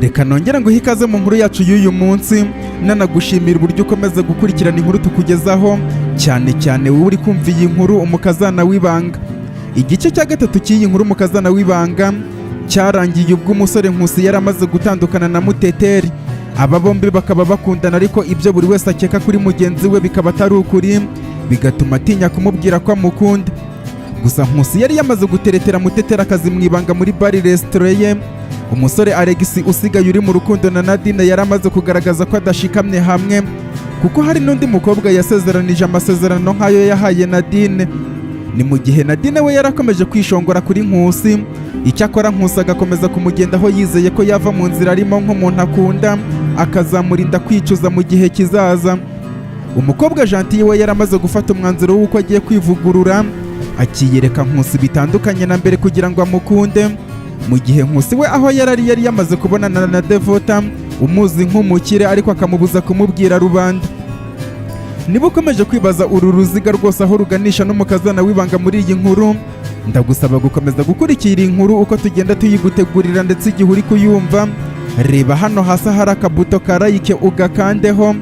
reka nongera ngo ikaze mu nkuru yacu y'uyu munsi, nanagushimira uburyo ukomeza gukurikirana inkuru tukugezaho, cyane cyane wowe uri kumva iyi nkuru umukazana w'ibanga. Igice cya gatatu cy'iyi nkuru umukazana w'ibanga cyarangiye ubwo umusore Nkusi yari amaze gutandukana na Muteteri. Aba bombi bakaba bakundana, ariko ibyo buri wese akeka kuri mugenzi we bikaba atari ukuri, bigatuma atinya kumubwira ko amukunda. Gusa Nkusi yari yamaze guteretera Muteteri akazi mu ibanga muri bari resitora ye. Umusore Alex usigaye uri mu rukundo na Nadine yari amaze kugaragaza ko adashikamye hamwe, kuko hari n'undi mukobwa yasezeranije amasezerano nk'ayo yahaye Nadine. Ni mu gihe Nadine we yarakomeje kwishongora kuri Nkusi. Icyakora Nkusi agakomeza kumugendaho yizeye ko yava mu nzira arimo nk'umuntu akunda, akazamurinda kwicuza mu gihe kizaza. Umukobwa Gentil we yaramaze gufata umwanzuro w'uko agiye kwivugurura, akiyereka Nkusi bitandukanye na mbere kugira ngo amukunde. Mu gihe Nkusi we aho yari yamaze kubonana na Devota umuzi nk'umukire, ariko akamubuza kumubwira rubanda. Niba ukomeje kwibaza uru ruziga rwose aho ruganisha n'umukazana w'ibanga muri iyi nkuru, ndagusaba gukomeza gukurikira iyi nkuru uko tugenda tuyigutegurira, ndetse igihe uri kuyumva reba hano hasi hari akabuto ka like ugakandeho.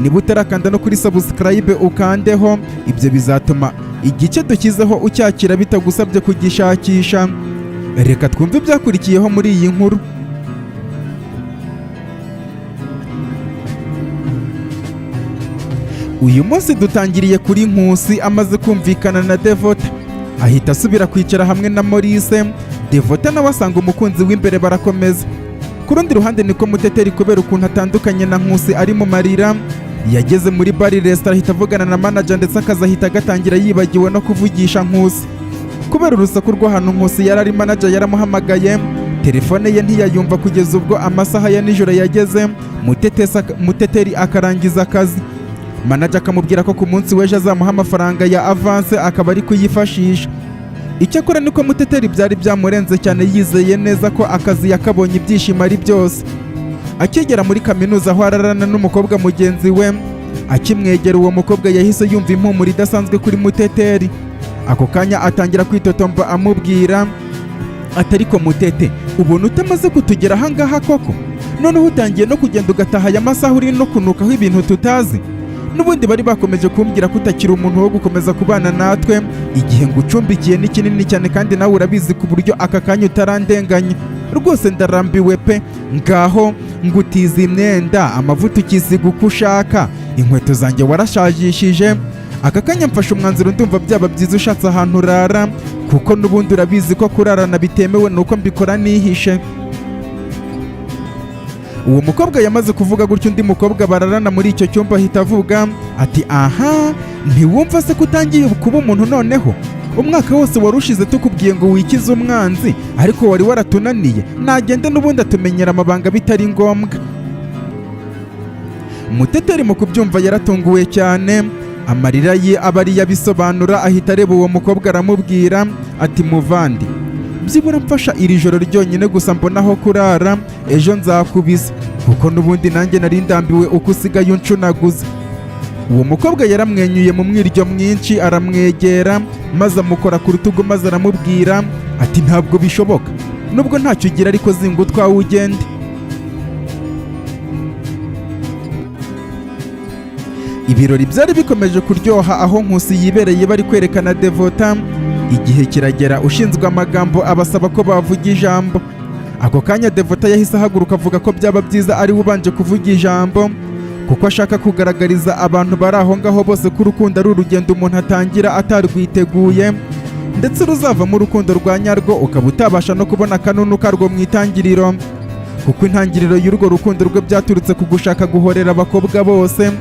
Niba utarakanda no kuri subscribe ukandeho, ibyo bizatuma igice dushyizeho ucyakira bitagusabye kugishakisha. Reka twumve ibyakurikiyeho muri iyi nkuru. Uyu munsi dutangiriye kuri Nkusi amaze kumvikana na Devota, ahita asubira kwicara hamwe na Maurice. Devota nawe asanga umukunzi w'imbere barakomeza. Ku rundi ruhande niko Muteteri, kubera ukuntu atandukanye na Nkusi ari mu marira, yageze muri bari resitora ahita avugana na manager, ndetse akazahita agatangira yibagiwe no kuvugisha Nkusi. Kubera urusaku rw'ahantu Nkusi yari ari, manager yaramuhamagaye, telefone ye ntiyayumva kugeza ubwo amasaha ya nijoro yageze. Muteteri akarangiza akazi. Manager akamubwira ko ku munsi w'ejo azamuha amafaranga ya avance akaba ari kuyifashisha. Icyakora niko Muteteri byari byamurenze cyane, yizeye neza ko akazi yakabonye ibyishimo ari byose. Akigera muri kaminuza aho ararana n'umukobwa mugenzi we, akimwegera uwo mukobwa yahise yumva impumuro idasanzwe kuri Muteteri. Ako kanya atangira kwitotomba amubwira ati ariko Mutete, ubona utamaze kutugera ahangaha koko? Noneho utangiye no kugenda ugataha aya masaha uri no kunukaho ibintu tutazi. N'ubundi bari bakomeje kumbwira ko utakiri umuntu wo gukomeza kubana natwe, igihe ngucumbikiye ni kinini cyane kandi nawe urabizi ku buryo aka kanya utarandenganya. Rwose ndarambiwe pe. Ngaho ngutiza imyenda, amavuta ukisiga uko ushaka, inkweto zanjye warashajishije. Aka kanya mfashe umwanzuro, ndumva byaba byiza ushatse ahantu urara, kuko n'ubundi urabizi ko kurarana bitemewe, nuko mbikora nihishe. Uwo mukobwa yamaze kuvuga gutyo, undi mukobwa bararana muri icyo cyumba ahita avuga ati aha, ntiwumva se ko utangiye kuba umuntu noneho? Umwaka wose wari ushize tukubwiye ngo wikize umwanzi, ariko wari waratunaniye. Nagende n'ubundi atumenyera amabanga bitari ngombwa. Muteteri mu kubyumva yaratunguwe cyane, amarira ye aba ari yabisobanura. Ahita areba uwo mukobwa aramubwira ati muvandi, byibura mfasha iri joro ryonyine gusa mbona aho kurara, ejo nzakubiza, kuko n'ubundi nanjye nari ndambiwe uko usigaye uncunaguza. Uwo mukobwa yaramwenyuye mu mwiryo mwinshi, aramwegera maze amukora ku rutugu, maze aramubwira ati ntabwo bishoboka, nubwo ntacyo ugira ariko zinga utwawe ugende. Ibirori byari bikomeje kuryoha aho Nkusi yibereye bari kwerekana Devota. Igihe kiragera ushinzwe amagambo abasaba ko bavuga ijambo. Ako kanya Devota yahise ahaguruka avuga ko byaba byiza ari we ubanje kuvuga ijambo, kuko ashaka kugaragariza abantu bari aho ngaho bose ko urukundo ari urugendo umuntu atangira atarwiteguye, ndetse ruzavamo urukundo rwa nyarwo ukaba utabasha no kubona akanunu karwo mu itangiriro, kuko intangiriro y'urwo rukundo rwe byaturutse ku gushaka guhorera abakobwa bose,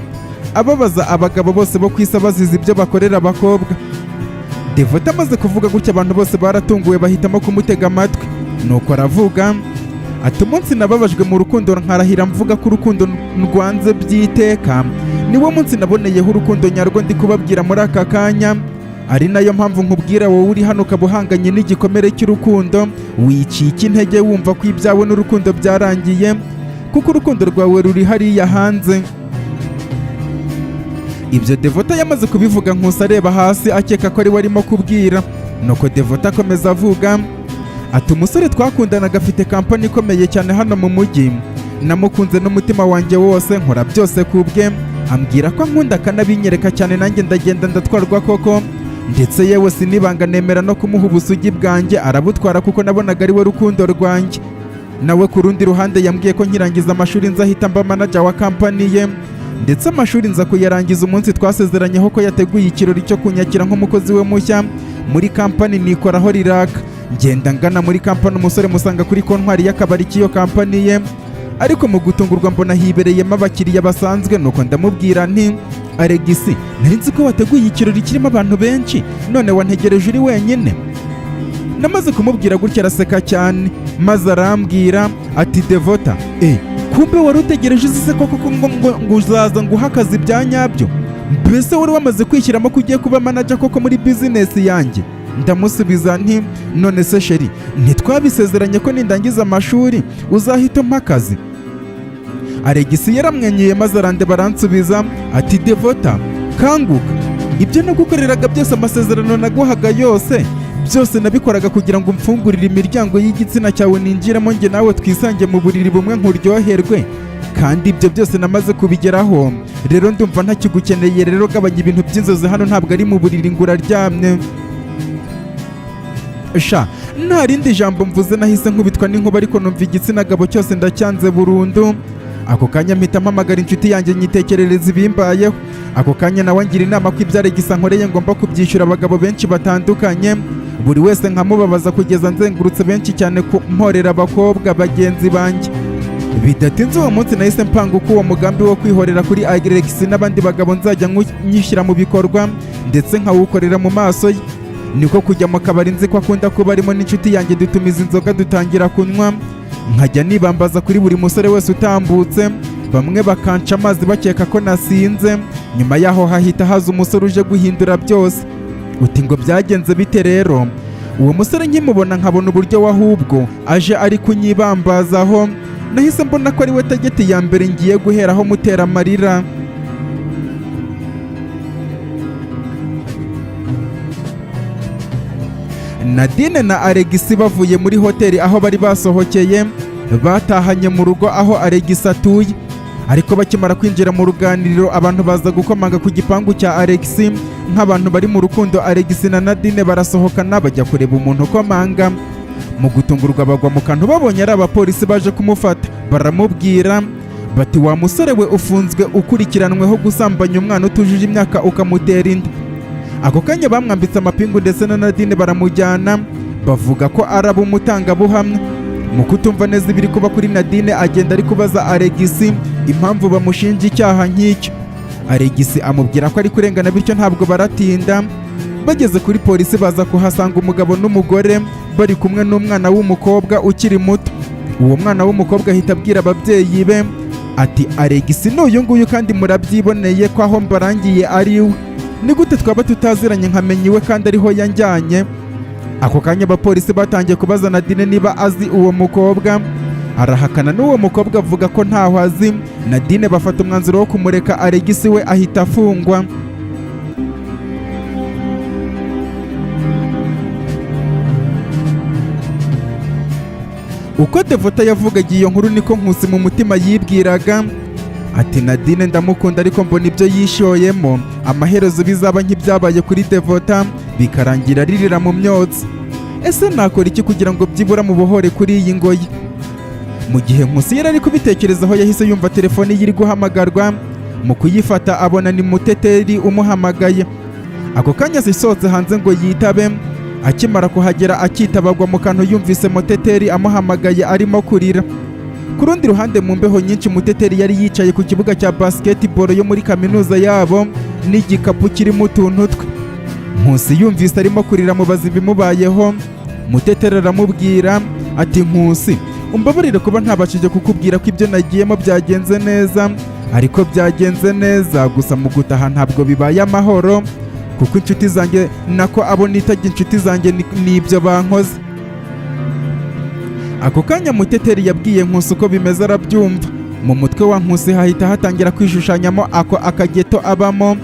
ababaza abagabo bose bo ku isi abaziza ibyo bakorera abakobwa. Devota amaze kuvuga gutya abantu bose baratunguwe bahitamo kumutega amatwi. Nuko aravuga ati umunsi nababajwe mu rukundo nkarahira mvuga ko urukundo rwanze byiteka, niwo munsi naboneyeho urukundo nyarwo ndi kubabwira muri aka kanya. Ari nayo mpamvu nkubwira wowe uri hano ukaba uhanganye n'igikomere cy'urukundo, wicika intege wumva ko ibyawe n'urukundo byarangiye, kuko urukundo rwawe ruri hariya hanze. Ibyo Devota yamaze kubivuga Nkusi areba hasi akeka ko ari we arimo kubwira. Nuko Devota akomeza avuga ati umusore twakundanaga afite kampani ikomeye cyane hano mu mujyi, namukunze n'umutima wanjye wose, nkora byose ku bwe, ambwira ko ankunda akanabinyereka cyane, nanjye ndagenda ndatwarwa koko, ndetse yewe sinibanga nemera no kumuha ubusugi bwanjye, arabutwara kuko nabonaga ari we rukundo rwanjye. Nawe ku rundi ruhande yambwiye ko nkirangiza amashuri nzahita mba manager wa kampani ye, ndetse amashuri nza kuyarangiza umunsi twasezeranyeho ko yateguye ikirori cyo kunyakira nk'umukozi we mushya muri kampani nikoraho riraka. Ngenda ngana muri kampani, umusore musanga kuri kontwari y'akabari k'iyo kampani ye, ariko mu gutungurwa mbona hibereyemo abakiriya basanzwe, nuko ndamubwira nti Alegisi, nari nzi ko wateguye ikirori kirimo abantu benshi, none wantegereje uri wenyine? Namaze kumubwira gutya araseka cyane, maze arambwira ati Devota, kumbe wari utegereje se koko ngo uzaza nguha akazi bya nyabyo? Mbese wari wamaze kwishyiramo ko ugiye kuba manager koko muri bizinesi yanjye? Ndamusubiza nti none se sheri, ntitwabisezeranye ko nindangiza amashuri uzahita umpa akazi? Alegisi yaramwenyuye maze arandeba aransubiza ati Devota, kanguka, ibyo nagukoreraga byose, amasezerano naguhaga yose, byose nabikoraga kugira ngo umfungurire imiryango y'igitsina cyawe ninjiramo njye nawe twisange mu buriri bumwe nkuryoherwe, kandi ibyo byose namaze kubigeraho, rero ndumva ntakigukeneye, rero gabanya ibintu by'inzozi, hano ntabwo ari mu buriri ngo uraryamye. Sha, nta rindi jambo mvuze nahise nkubitwa n'inkuba, ariko numva igitsina gabo cyose ndacyanze burundu. Ako kanya mpita mpamagara inshuti yanjye nyitekerereza ibimbayeho. Ako kanya nawe ngira inama ko ibyo Alegisi nkoreye ngomba kubyishyura abagabo benshi batandukanye, buri wese nkamubabaza kugeza nzengurutse benshi cyane mporera abakobwa bagenzi banjye. Bidatinze uwo munsi nahise mpanga uko uwo mugambi wo kwihorera kuri Alegisi n'abandi bagabo nzajya nyishyira mu bikorwa, ndetse nkawukorera mu maso ye. Niko kujya mu kabari nzi ko akunda kuba arimo n'inshuti yanjye, dutumiza inzoga dutangira kunywa, nkajya nibambaza kuri buri musore wese utambutse, bamwe bakanca amazi bakeka ko nasinze. Nyuma yaho hahita haza umusore uje guhindura byose. Uti ngo byagenze bite rero? Uwo musore nkimubona nkabona uburyo wahubwo aje ari kunyibambazaho, nahise mbona ko ari we tageti ya mbere ngiye guheraho mutera amarira. Nadine na Alegisi bavuye muri hoteli aho bari basohokeye, batahanye mu rugo aho Alegisi atuye. Ariko bakimara kwinjira mu ruganiriro, abantu baza gukomanga ku gipangu cya Alegisi nk'abantu bari mu rukundo. Alegisi na Nadine barasohokana bajya kureba umuntu ukomanga. Mu gutungurwa bagwa mu kantu babonye ari abapolisi baje kumufata. Baramubwira bati wa musore we ufunzwe ukurikiranweho gusambanya umwana utujuje imyaka ukamutera inda. Ako kanya bamwambitse amapingu ndetse na Nadine baramujyana, bavuga ko ari ab'umutangabuhamya. Mu kutumva neza ibiri kuba kuri Nadine, agenda ari kubaza Alegisi impamvu bamushinja icyaha nk'icyo. Alegisi amubwira ko ari kurengana bityo ntabwo baratinda. Bageze kuri polisi baza kuhasanga umugabo n'umugore bari kumwe n'umwana w'umukobwa ukiri muto. Uwo mwana w'umukobwa ahita abwira ababyeyi be ati Alegisi n'uyu nguyu kandi murabyiboneye ko aho mbarangiye ari we. Ni gute twaba tutaziranye nkamenya iwe kandi ariho yanjyanye? Ako kanya abapolisi batangiye kubaza Nadine niba azi uwo mukobwa. Arahakana n'uwo mukobwa avuga ko ntaho azi. Nadine bafata umwanzuro wo kumureka, Alegisi we ahita afungwa. Uko Devota yavugaga iyo nkuru niko Nkusi mu mutima yibwiraga ati Nadine ndamukunda, ariko mbona ibyo yishoyemo amaherezo bizaba nk'ibyabaye kuri Devota, bikarangira ririra mu myotsi. Ese nakora iki kugira ngo byibura mu buhore kuri iyi ngoyi? Mu gihe Nkusi yari ari kubitekerezaho, yahise yumva telefone ye iri guhamagarwa. Mu kuyifata abona ni Muteteri umuhamagaye. Ako kanya zisohotse hanze ngo yitabe. Akimara kuhagera akitabagwa mu kantu yumvise Muteteri amuhamagaye arimo kurira. Ku rundi ruhande mu mbeho nyinshi, Muteteri yari yicaye ku kibuga cya basketball yo muri kaminuza yabo n'igikapu kirimo utuntu twe. Nkusi yumvise arimo kurira mubaza ibimubayeho. Muteteri aramubwira ati Nkusi, umbabarire kuba ntabashije kukubwira ko ibyo nagiyemo byagenze neza, ariko byagenze neza gusa mu gutaha ntabwo bibaye amahoro, kuko inshuti zanjye nako abo nitajya inshuti zanjye n'ibyo bankoze. Ako kanya Muteteri yabwiye Nkusi uko bimeze arabyumva. Mu mutwe wa Nkusi hahita hatangira kwishushanyamo ako akageto abamo,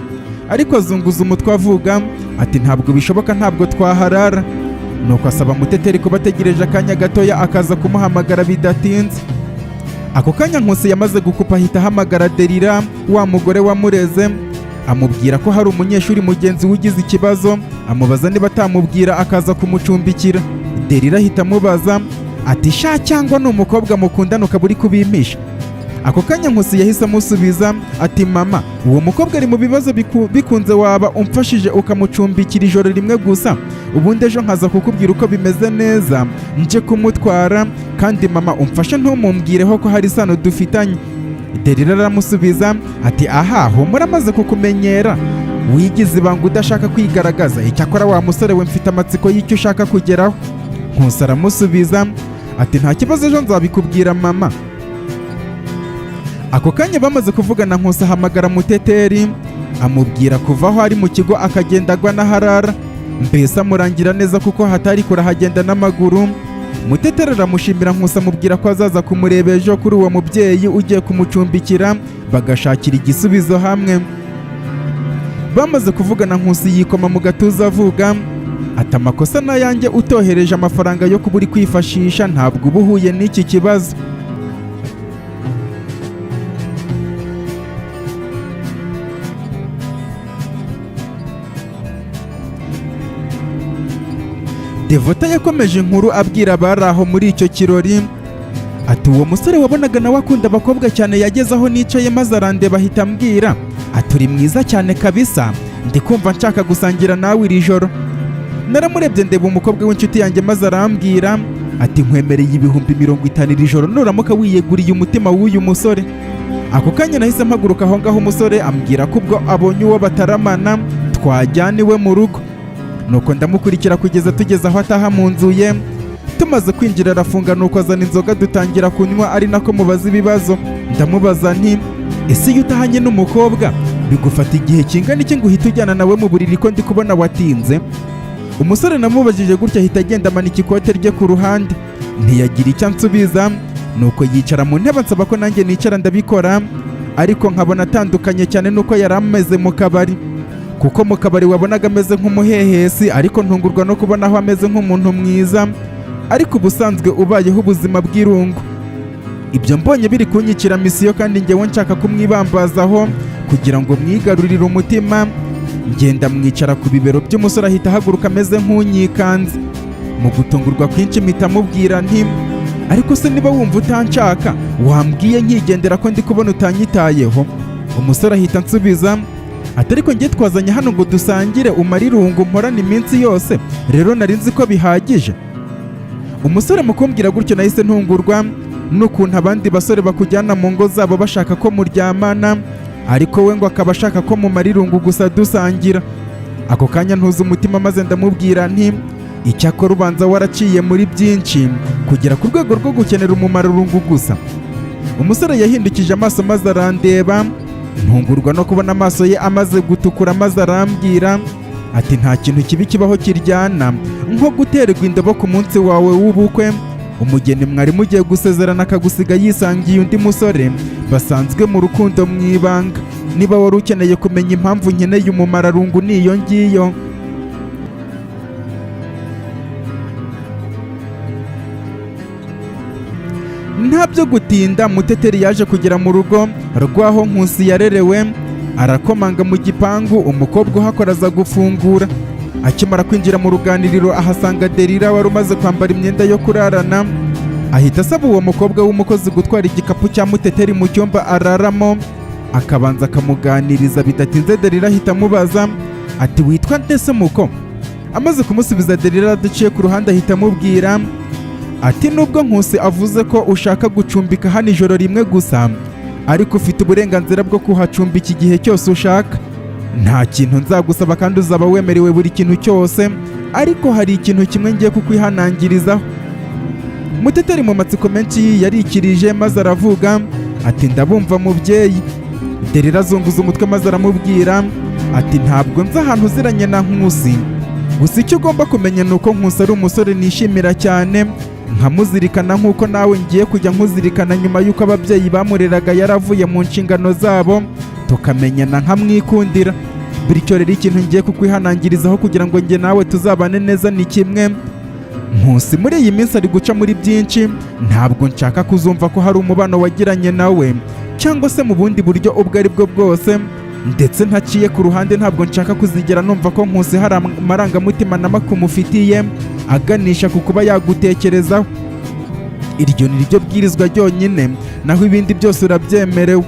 ariko azunguza umutwe avuga ati ntabwo bishoboka, ntabwo twaharara. nuko asaba Muteteri kuba ategereje akanya gatoya akaza kumuhamagara bidatinze. Ako kanya Nkusi yamaze gukupa ahita ahamagara Delila, wa mugore wamureze, amubwira ko hari umunyeshuri mugenzi we ugize ikibazo, amubaza niba atamubwira akaza kumucumbikira. Delila ahita amubaza ati sha cyangwa ni umukobwa mukundana ukaba uri kubimpisha? Ako kanya Nkusi yahise amusubiza ati mama, uwo mukobwa ari mu bibazo bikunze waba umfashije ukamucumbikira ijoro rimwe gusa, ubundi ejo nkaza kukubwira uko bimeze neza nje kumutwara, kandi mama umfashe ntumumbwireho ko hari isano dufitanye. Delila aramusubiza ati aha humura amaze kukumenyera, wigize ibanga udashaka kwigaragaza, icyakora wa musore we mfite amatsiko y'icyo ushaka kugeraho. Nkusi aramusubiza ati nta kibazo ejo nzabikubwira mama. Ako kanya bamaze kuvugana Nkusi ahamagara Muteteri, amubwira kuva aho ari mu kigo akagenda agwa n'aharara, mbese amurangira neza kuko hatari kurahagenda n'amaguru. Muteteri aramushimira Nkusi amubwira ko azaza kumureba ejo kuri uwo mubyeyi ugiye kumucumbikira, bagashakira igisubizo hamwe. Bamaze kuvugana Nkusi yikoma mu gatuza avuga ati amakosa n'ayanjye utohereje amafaranga yo kuba uri kwifashisha, ntabwo uba uhuye n'iki kibazo. Devota yakomeje inkuru abwira abari aho muri icyo kirori ati uwo musore wabonaga nawe akunda abakobwa cyane yageze aho nicaye maze arandeba ahita ambwira ati uri mwiza cyane kabisa, ndi kumva nshaka gusangira nawe iri joro. Naramurebye ndeba umukobwa w'inshuti yanjye maze arambwira ati nkwemereye 50,000 iri joro nuramuka wiyeguriye umutima w'uyu musore. Ako kanya nahise mpaguruka aho ngaho umusore ambwira ko ubwo abonye uwo bataramana twajyana iwe mu rugo, nuko ndamukurikira kugeza tugeze aho ataha mu nzu ye. Tumaze kwinjira arafunga nuko azana inzoga dutangira kunywa, ari nako mubaza ibibazo. Ndamubaza nti ese iyo utahanye n'umukobwa bigufata igihe kingana iki ngo uhite ujyana nawe mu buriri ko ndi kubona watinze? Umusore namubajije gutya ahita agenda amanika ikote rye ku ruhande, ntiyagira icyo ansubiza, nuko yicara mu ntebe ansaba ko nanjye nicara ndabikora, ariko nkabona atandukanye cyane nuko yari ameze mu kabari, kuko mu kabari wabonaga ameze nk'umuhehesi, ariko ntungurwa no kubona aho ameze nk'umuntu mwiza, ariko ubusanzwe ubayeho ubuzima bw'irungu. Ibyo mbonye biri kunyicira misiyo kandi njyewe nshaka kumwibambazaho kugira ngo mwigarurire umutima, ngenda mwicara ku bibero by'umusore ahita ahaguruka ameze nk'unyikanze. Mu gutungurwa kwinshi mpita mubwira nti ariko se niba wumva utanshaka wambwiye nkigendera ko ndi kubona utanyitayeho? Umusore ahita ansubiza ati ariko njye twazanye hano ngo dusangire umare irungu mporana iminsi yose, rero nari nzi ko bihagije. Umusore mu kumbwira gutyo nahise ntungurwa n'ukuntu abandi basore bakujyana mu ngo zabo bashaka ko muryamana, ariko we ngo akaba ashaka ko mumara irungu gusa dusangira. Ako kanya ntuza umutima maze ndamubwira nti icyakora ubanza waraciye muri byinshi kugera ku rwego rwo gukenera umumararungu gusa. Umusore yahindukije amaso maze arandeba, ntungurwa no kubona amaso ye amaze gutukura maze arambwira ati nta kintu kibi kibaho kiryana nko guterwa indobo ku munsi wawe w'ubukwe, umugeni mwari mugiye gusezerana akagusiga yisangiye undi musore basanzwe mu rukundo mu ibanga. Niba wari ukeneye kumenya impamvu nkeneye umumararungu niyo ngiyo. Nta byo gutinda Muteteri yaje kugera mu rugo rw'aho Nkusi yarerewe, arakomanga mu gipangu, umukobwa uhakora aza gufungura. Akimara kwinjira mu ruganiriro ahasanga Delila wari umaze kwambara imyenda yo kurarana, ahita asaba uwo mukobwa w'umukozi gutwara igikapu cya Muteteri mu cyumba araramo, akabanza akamuganiriza. Bidatinze Delila ahita amubaza ati witwa nde se muko? Amaze kumusubiza Delila adaciye ku ruhande ahita amubwira ati nubwo Nkusi avuze ko ushaka gucumbika hano ijoro rimwe gusa, ariko ufite uburenganzira bwo kuhacumbika igihe cyose ushaka. Nta kintu nzagusaba kandi uzaba wemerewe buri kintu cyose, ariko hari ikintu kimwe ngiye kukwihanangirizaho. Muteteri mu matsiko menshi yarikirije maze aravuga ati ndabumva mubyeyi. Delila azunguza umutwe maze aramubwira ati ntabwo nzi ahantu uziranye na Nkusi, gusa icyo ugomba kumenya ni uko Nkusi ari umusore nishimira cyane, nkamuzirikana nk'uko nawe ngiye kujya nkuzirikana nyuma y'uko ababyeyi bamureraga yaravuye mu nshingano zabo, tukamenyana nkamwikundira. Bityo rero ikintu ngiye kukwihanangirizaho kugira ngo njye nawe tuzabane neza ni kimwe, Nkusi muri iyi minsi ari guca muri byinshi, ntabwo nshaka kuzumva ko hari umubano wagiranye nawe cyangwa se mu bundi buryo ubwo ari bwo bwose, ndetse ntaciye ku ruhande ntabwo nshaka kuzigera numva ko Nkusi hari amarangamutima nakumufitiye aganisha ku kuba yagutekerezaho. Iryo ni ryo bwirizwa ryonyine, naho ibindi byose urabyemerewe.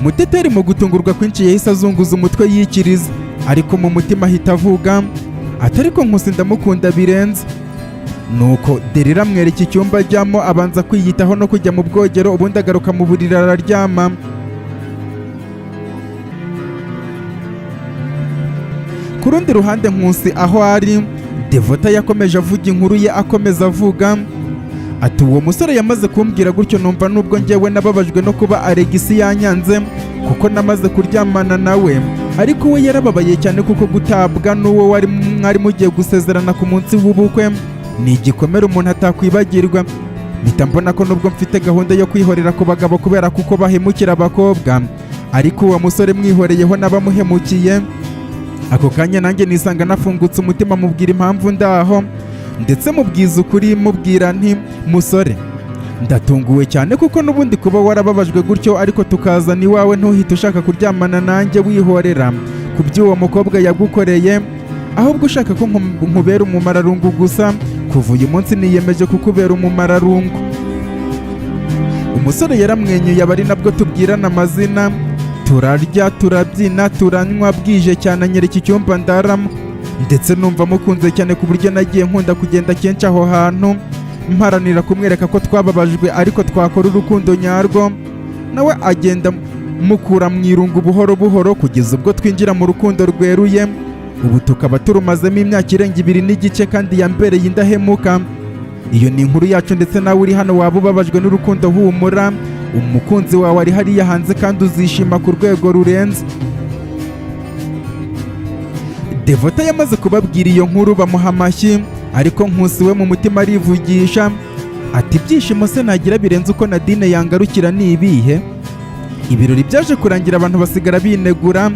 Muteteri mu gutungurwa kwinshi yahise azunguza umutwe yikiriza, ariko mu mutima ahita avuga ati ariko Nkusi ndamukunda birenze. Nuko Delila amwereka icyumba ajyamo, abanza kwiyitaho no kujya mu bwogero, ubundi agaruka mu buriri araryama. Ku rundi ruhande Nkusi aho ari, Devota yakomeje avuga inkuru ye, akomeza avuga ati uwo musore yamaze kumbwira gutyo, numva nubwo njyewe nababajwe no kuba Alex yanyanze kuko namaze kuryamana nawe, ariko we yarababaye cyane kuko gutabwa n'uwo mwari mugiye gusezerana ku munsi w'ubukwe ni igikomere umuntu atakwibagirwa. Mpita mbona ko nubwo mfite gahunda yo kwihorera ku bagabo kubera kuko bahemukira abakobwa, ariko uwo musore mwihoreyeho n'abamuhemukiye. Ako kanya nanjye nisanga nafungutse umutima, mubwira impamvu ndaho, ndetse mubwiza ukuri, mubwira nti musore, ndatunguwe cyane kuko n'ubundi kuba warababajwe gutyo ariko tukazana iwawe ntuhite ushaka kuryamana nanjye wihorera ku by'uwo mukobwa yagukoreye, ahubwo ushaka ko nkubera umumararungu gusa. Kuva uyu munsi niyemeje kukubera umumararungu. Umusore yaramwenyuye, aba ari nabwo tubwirana amazina, turarya, turabyina, turanywa, bwije cyane anyereka icyumba ndaramo, ndetse numva mukunze cyane ku buryo nagiye nkunda kugenda kenshi aho hantu, mparanira kumwereka ko twababajwe ariko twakora urukundo nyarwo. Nawe agenda mukura mu irungu buhoro buhoro kugeza ubwo twinjira mu rukundo rweruye. Ubu tukaba turumazemo imyaka irenga 2 n'igice kandi yambereye indahemuka. Iyo ni inkuru yacu, ndetse nawe uri hano waba ubabajwe n'urukundo, humura, umukunzi wawe ari hariya hanze kandi uzishima ku rwego rurenze. Devota yamaze kubabwira iyo nkuru bamuha amashyi, ariko Nkusi we mu mutima arivugisha ati ibyishimo se nagira birenze uko Nadine yangarukira ni ibihe? Ibirori byaje kurangira, abantu basigara binegura.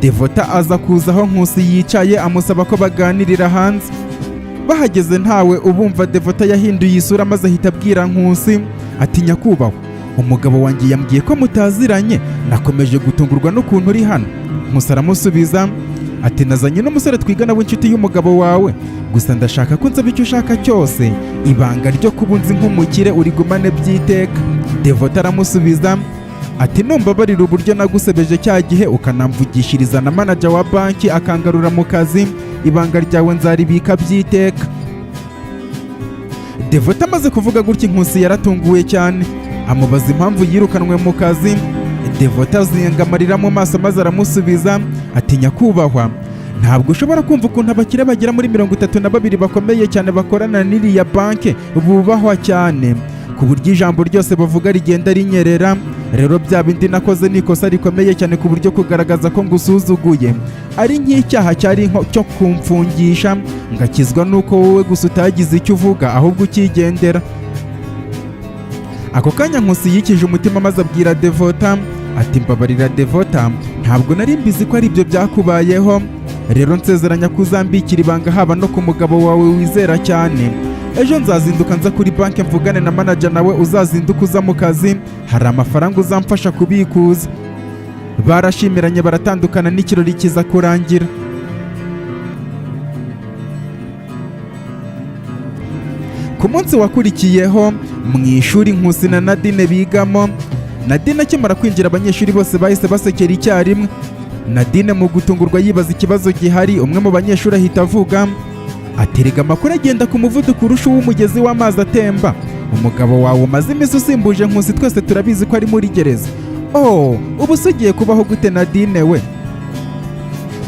Devota aza kuza aho Nkusi yicaye, amusaba ko baganirira hanze. Bahageze ntawe ubumva, Devota yahinduye isura maze ahita abwira Nkusi ati nyakubahwa, umugabo wanjye yambwiye ko mutaziranye, nakomeje gutungurwa n'ukuntu uri hano. Nkusi aramusubiza ati nazanye n'umusore twigana w'inshuti y'umugabo wawe, gusa ndashaka ko nsaba icyo ushaka cyose, ibanga ryo kuba unzi nk'umukire urigumane by'iteka. Devota aramusubiza ati numbabarira uburyo nagusebeje cya gihe ukanamvugishiriza na manager wa banki akangarura mu kazi, ibanga ryawe nzaribika by'iteka. Devota amaze kuvuga gutya Nkusi yaratunguwe cyane, amubaza impamvu yirukanwe mu kazi. Devota azinga amarira mu maso maze aramusubiza ati nyakubahwa, ntabwo ushobora kumva ukuntu abakire bagera muri 32 bakomeye cyane bakorana n'iriya banki bubahwa cyane ku buryo ijambo ryose bavuga rigenda rinyerera. Rero bya bindi nakoze nikosa rikomeye cyane ku buryo kugaragaza ko ngusuzuguye ari nk'icyaha cyari cyo kumfungisha, ngakizwa nuko wowe gusa utagize icyo uvuga ahubwo ukigendera. Ako kanya Nkusi yikije umutima maze abwira Devota ati mbabarira Devota, ntabwo nari mbizi ko ari ibyo byakubayeho. Rero nsezeranya kuzambikira ibanga haba no ku mugabo wawe wizera cyane. Ejo nzazinduka nza kuri banki mvugane na manager, nawe uzazinduka uza mu kazi, hari amafaranga uzamfasha kubikuza. Barashimiranye baratandukana, n'ikirori kiza kurangira. Ku munsi wakurikiyeho mu ishuri Nkusi na Nadine bigamo, Nadine akimara kwinjira abanyeshuri bose bahise basekera icyarimwe. Nadine mu gutungurwa yibaza ikibazo gihari, umwe mu banyeshuri ahita avuga ati rega amakuru agenda ku muvuduko urusha uw'umugezi w'amazi atemba. Umugabo wawe umaze iminsi usimbuje Nkusi, twese turabizi ko ari muri gereza. Oh, ubu se ugiye kubaho gute Nadine we?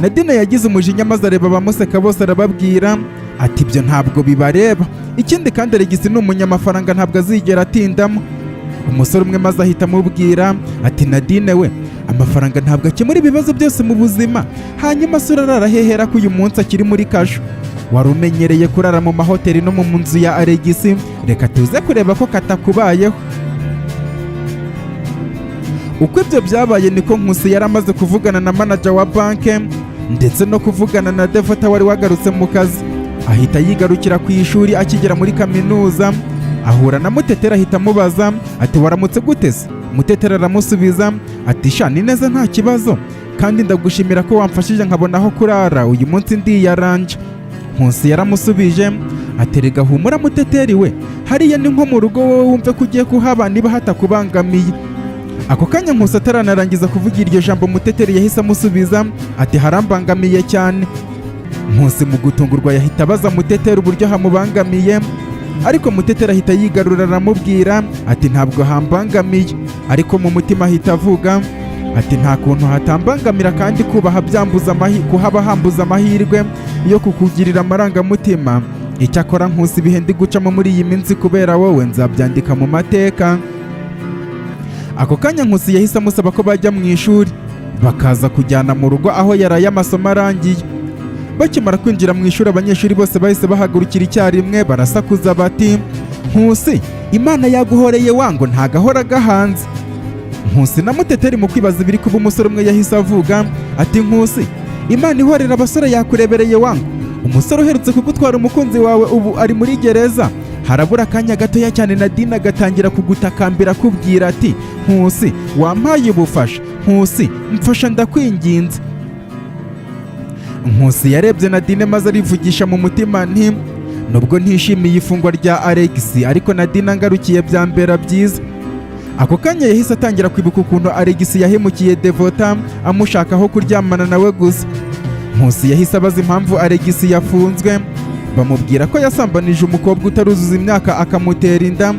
Nadine yagize umujinya maze areba abamuseka bose arababwira ati ibyo ntabwo bibareba, ikindi kandi Alex ni umunyamafaranga ntabwo azigera atindamo. Umusore umwe maze ahita amubwira ati Nadine we, amafaranga ntabwo akemura ibibazo byose mu buzima. Hanyuma se urarara hehera ko uyu munsi akiri muri kasho? Wari umenyereye kurara mu mahoteli no mu nzu ya Alex, reka tuze kureba ko katakubayeho. Uko ibyo byabaye niko Nkusi yari amaze kuvugana na manager wa banki, ndetse no kuvugana na Devota wari wagarutse mu kazi. Ahita yigarukira ku ishuri. Akigera muri kaminuza ahura na Muteteri ahita amubaza ati waramutse guteze? Muteteri aramusubiza ati sha ni neza nta kibazo, kandi ndagushimira ko wamfashije nkabona aho kurara, uyu munsi ndiyaranje. Nkusi yaramusubije ati rega humura Muteteri we, hariya ni nko mu rugo wowe wumve ko ugiye kuhaba niba hatakubangamiye. Ako kanya Nkusi ataranarangiza kuvugira iryo jambo Muteteri yahise amusubiza ati harambangamiye cyane. Nkusi mu gutungurwa yahita abaza Muteteri uburyo hamubangamiye, ariko Muteteri ahita yigarura aramubwira ati ntabwo hambangamiye, ariko mu mutima ahita avuga ati nta kuntu hatambangamira, kandi kuhaba hambuza amahirwe yo kukugirira amarangamutima. Icyakora Nkusi ibihe ndi gucamo muri iyi minsi kubera wowe nzabyandika mu mateka. Ako kanya Nkusi yahise amusaba ko bajya mu ishuri bakaza kujyana mu rugo aho yaraye amasomo arangiye. Bakimara kwinjira mu ishuri abanyeshuri bose bahise bahagurukira icyarimwe barasakuza bati Nkusi, Imana yaguhoreye wango ntagahora gahanze. Nkusi na Muteteri mu kwibaza ibiri kuba umusore umwe yahise avuga ati Nkusi, Imana ihorera abasore yakurebereye wango, umusore uherutse kugutwara umukunzi wawe ubu ari muri gereza. Harabura akanya gatoya cyane Nadine agatangira kugutakambira akubwira ati Nkusi wampaye ubufasha, Nkusi mfasha ndakwinginze. Nkusi yarebye Nadine maze arivugisha mu mutima nti nubwo ntishimiye ifungwa rya Alex, ariko Nadine angarukiye byambera byiza. Ako kanya yahise atangira kwibuka ukuntu Alex yahemukiye Devota amushakaho kuryamana nawe gusa. Nkusi yahise abaza impamvu Alex yafunzwe, bamubwira ko yasambanije umukobwa utaruzuza imyaka akamutera inda.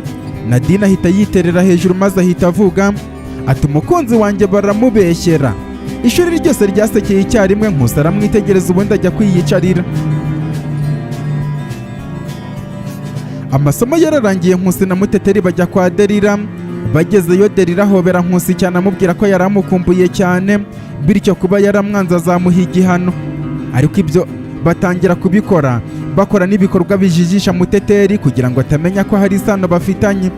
Nadine ahita yiterera hejuru maze ahita avuga ati umukunzi wanjye baramubeshyera. Ishuri ryose ryasekeye icyarimwe. Nkusi aramwitegereza ubundi ajya kwiyicarira. Amasomo yararangiye Nkusi na Muteteri bajya kwa Derira. Bagezeyo Derira ahobera Nkusi cyane amubwira ko yaramukumbuye cyane, bityo kuba yaramwanze azamuha igihano. Ariko ibyo batangira kubikora bakora n'ibikorwa bijijisha Muteteri kugira ngo atamenya ko hari isano bafitanye.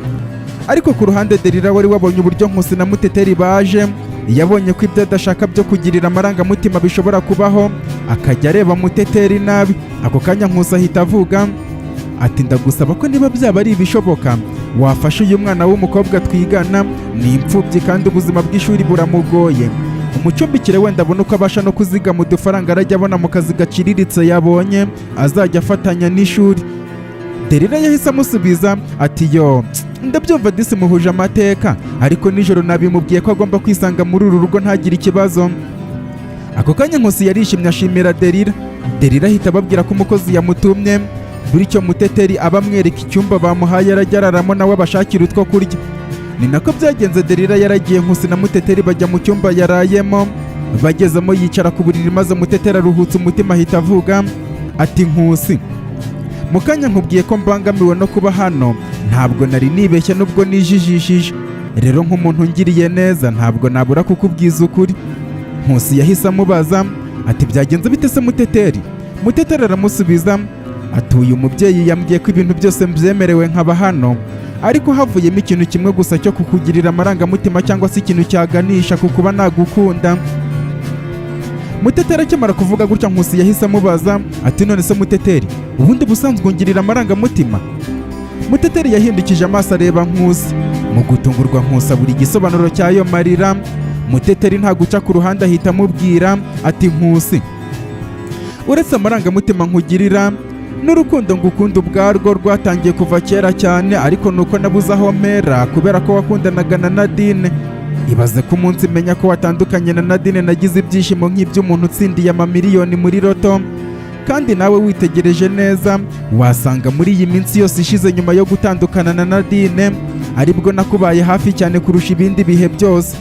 Ariko ku ruhande Derira wari wabonye uburyo Nkusi na Muteteri baje, yabonye ko ibyo adashaka byo kugirira amarangamutima bishobora kubaho, akajya areba Muteteri nabi. Ako kanya Nkusi ahita avuga ati ndagusaba ko niba byaba ari ibishoboka wafasha uyu mwana w'umukobwa twigana, ni imfubyi kandi ubuzima bw'ishuri buramugoye, umucumbikire wenda abona uko abasha no kuzigama udufaranga arajya abona mu kazi gaciriritse yabonye azajya afatanya n'ishuri. Derira yahise amusubiza ati yo ndabyumva disi muhuje amateka, ariko nijoro nabimubwiye ko agomba kwisanga muri uru rugo ntagire ikibazo. Ako kanya Nkusi yarishimye ashimira Derira. Derira ahita ababwira ko umukozi yamutumye, bityo Muteteri aba amwereka icyumba bamuhaye arajya araramo nawe abashakira utwo kurya. Ni nako byagenze. Derira yaragiye, Nkusi na Muteteri bajya mu cyumba yarayemo. Bagezemo yicara ku buriri maze Muteteri aruhutse umutima ahita avuga ati Nkusi, mu kanya nkubwiye ko mbangamiwe no kuba hano, ntabwo nari nibeshye nubwo nijijishije, rero nk'umuntu ngiriye neza ntabwo nabura kukubwiza ukuri. Nkusi yahise amubaza ati byagenze bite se Muteteri? Muteteri aramusubiza ati uyu mubyeyi yambwiye ko ibintu byose mbyemerewe nkaba hano, ariko havuyemo ikintu kimwe gusa cyo kukugirira amarangamutima cyangwa se ikintu cyaganisha ku kuba nagukunda. Muteteri akimara kuvuga gutya Nkusi yahise amubaza ati none se Muteteri, ubundi busanzwe ungirira amarangamutima? Muteteri yahindukije amaso areba Nkusi. Mu gutungurwa Nkusi abura igisobanuro cy'ayo marira. Muteteri nta guca ku ruhande ahita amubwira ati Nkusi, uretse amarangamutima nkugirira n'urukundo ngukunda ubwarwo rwatangiye kuva kera cyane, ariko nuko nabuze aho mpera kubera ko wakundanaga na Nadine. Ibaze ko umunsi menya ko watandukanye na Nadine nagize ibyishimo nk'iby'umuntu utsindiye amamiliyoni muri loto, kandi nawe witegereje neza wasanga muri iyi minsi yose ishize nyuma yo gutandukana na Nadine aribwo nakubaye hafi cyane kurusha ibindi bihe byose.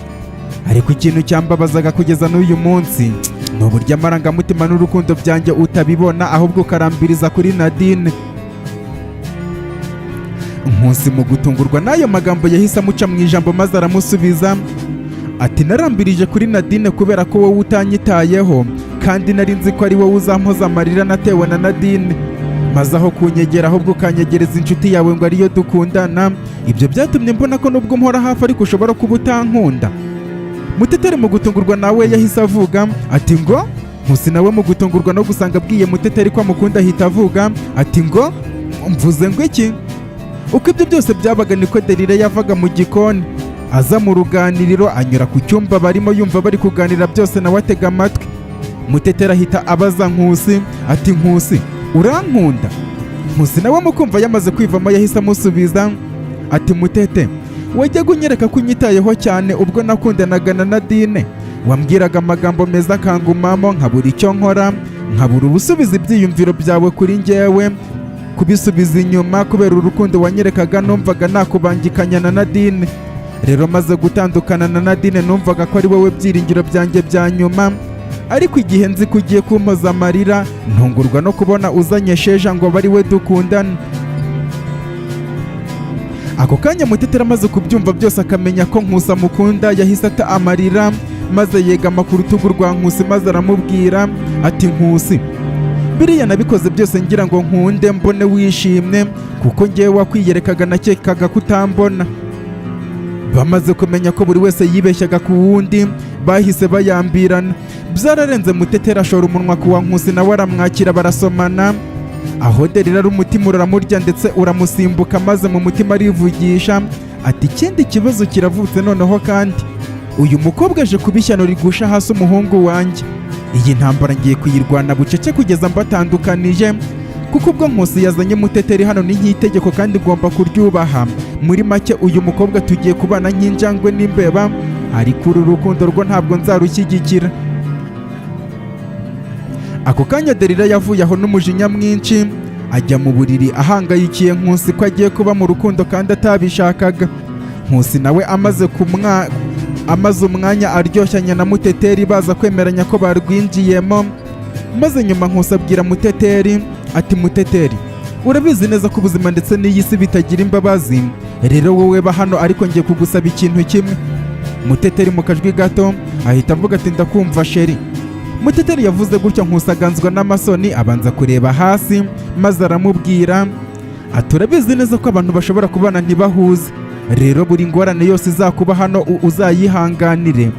Ariko ikintu cyambabazaga kugeza n'uyu munsi ni uburyo amarangamutima n'urukundo byanjye utabibona, ahubwo ukarambiriza kuri Nadine. Nkusi mu gutungurwa n'ayo magambo yahise amuca mu ijambo maze aramusubiza ati narambirije kuri Nadine kubera ko wowe utanyitayeho, kandi nari nzi ko ari wowe uzampoza amarira natewe na Nadine, maze aho kunyegera ahubwo ukanyegereza inshuti yawe ngo ariyo dukundana. Ibyo byatumye mbona ko nubwo mpora hafi ariko ushobora kuba utankunda. Muteteri mu gutungurwa nawe yahise avuga ati ngo Nkusi nawe mu gutungurwa no gusanga abwiye Muteteri ko amukunda ahita avuga ati ngo mvuze ngo iki. Uko ibyo byose byabaga niko Delila yavaga mu gikoni aza mu ruganiriro anyura ku cyumba barimo yumva bari kuganira byose nawe atega amatwi. Muteteri ahita abaza Nkusi ati Nkusi urankunda? Nkusi nawe mu kumva yamaze kwivamo yahise amusubiza ati Mutete wajyaga unyereka ko unyitayeho cyane ubwo nakundanaga na Nadine, wambwiraga amagambo meza akangumamo nkabura icyo nkora, nkabura ubusubiza ibyiyumviro byawe kuri njyewe kubisubiza inyuma kubera urukundo wanyerekaga. Numvaga nakubangikanya na Nadine, rero maze gutandukana na Nadine numvaga ko ari wowe byiringiro byanjye bya nyuma, ariko igihe nzi ko ugiye kumpoza amarira ntungurwa no kubona uzanye Sheja ngo bari we dukundana. Ako kanya Muteteri amaze kubyumva byose akamenya ko Nkusi amukunda yahise ata amarira maze yegama ku rutugu rwa Nkusi maze aramubwira ati Nkusi biriya nabikoze byose ngira ngo nkunde mbone wishimye kuko ngewe wakwiyerekaga nakekaga kutambona. Bamaze kumenya ko buri wese yibeshyaga ku wundi bahise bayambirana. Byararenze Muteteri ashora umunwa ku wa Nkusi nawe aramwakira barasomana. Aho Delila ari umutima uramurya ndetse uramusimbuka maze mu mutima arivugisha ati ikindi kibazo kiravutse noneho kandi uyu mukobwa aje kuba ishyano rigusha hasi umuhungu wanjye. Iyi ntambara ngiye kuyirwana bucece kugeza mbatandukanije kuko ubwo Nkusi yazanye Muteteri hano ni nk'itegeko kandi ngomba kuryubaha. Muri make uyu mukobwa tugiye kubana nk'injangwe n'imbeba, ariko uru rukundo rwo ntabwo nzarushyigikira. Ako kanya Delila yavuye aho n'umujinya mwinshi ajya mu buriri ahangayikiye Nkusi ko agiye kuba mu rukundo kandi atabishakaga. Nkusi nawe amaze umwanya aryoshanya na Muteteri baza kwemeranya ko barwinjiyemo, maze nyuma Nkusi abwira Muteteri ati Muteteri urabizi neza ko ubuzima ndetse n'iyi si bitagira imbabazi, rero wowe ba hano ariko ngiye kugusaba ikintu kimwe. Muteteri mu kajwi gato ahita avuga ati ndakumva sheri. Muteteri yavuze gutyo Nkusi aganzwa n'amasoni abanza kureba hasi maze aramubwira ati urabizi neza ko abantu bashobora kubana ntibahuze, rero buri ngorane yose izakuba hano uzayihanganire,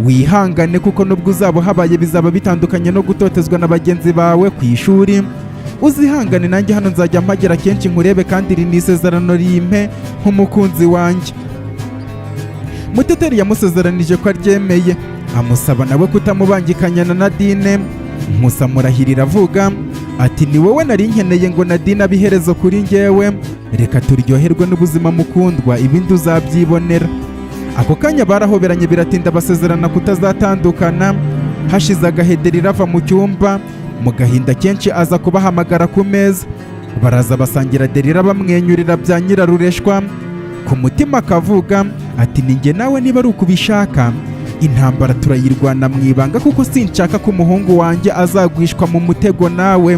wihangane kuko nubwo uzaba habaye bizaba bitandukanye no gutotezwa na bagenzi bawe ku ishuri. Uzihangane nanjye hano nzajya mpagera kenshi nkurebe kandi iri ni isezerano rimpe nk'umukunzi wanjye. Muteteri yamusezeranije ko aryemeye amusaba nawe kutamubangikanya na Nadine. Nkusi amurahirira avuga ati ni wowe nari nkeneye ngo Nadine abe iherezo kuri njyewe, reka turyoherwe n'ubuzima mukundwa ibindi uzabyibonera. Ako kanya barahoberanye biratinda basezerana kutazatandukana. Hashize agahe Delila ava mu cyumba mu gahinda kenshi aza kubahamagara ku meza. Baraza basangira Delila bamwenyurira bya nyirarureshwa, ku mutima akavuga ati ninjye nawe niba ari ukubishaka intambara turayirwana mu ibanga kuko sinshaka ko umuhungu wanjye azagwishwa mu mutego nawe.